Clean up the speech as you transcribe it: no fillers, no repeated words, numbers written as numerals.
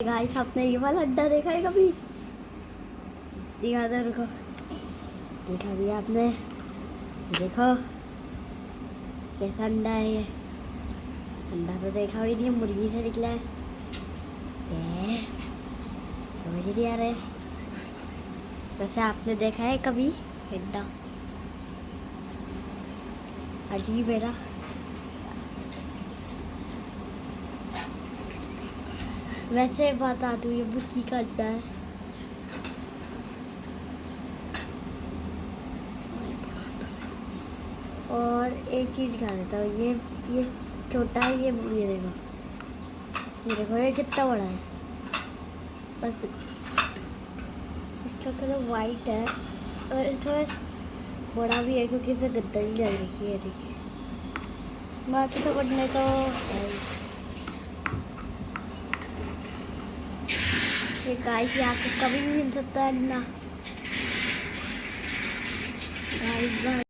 Guys आपने ये वाला अड्डा देखा है कभी? दिखा दो, रुको। देखा भी आपने? देखो कैसा अंडा है ये। अंडा तो देखा भी नहीं, मुर्गी से निकला है। समझ नहीं आ रहा है। वैसे आपने देखा है कभी अंडा? अजीब है ना। वैसे बता दूँ, ये मुर्गी का अंडा है। और एक चीज़ दिखा देता हूँ। ये छोटा है, ये देखो, ये देखो, ये कितना बड़ा है। बस इसका कलर वाइट है और थोड़ा बड़ा भी है क्योंकि इसे गद्दारी लग रही है। देखिए, बाकी तो बढ़ने तो ये गाइस यहाँ पे कभी भी मिल सकता है अंडा। गाइस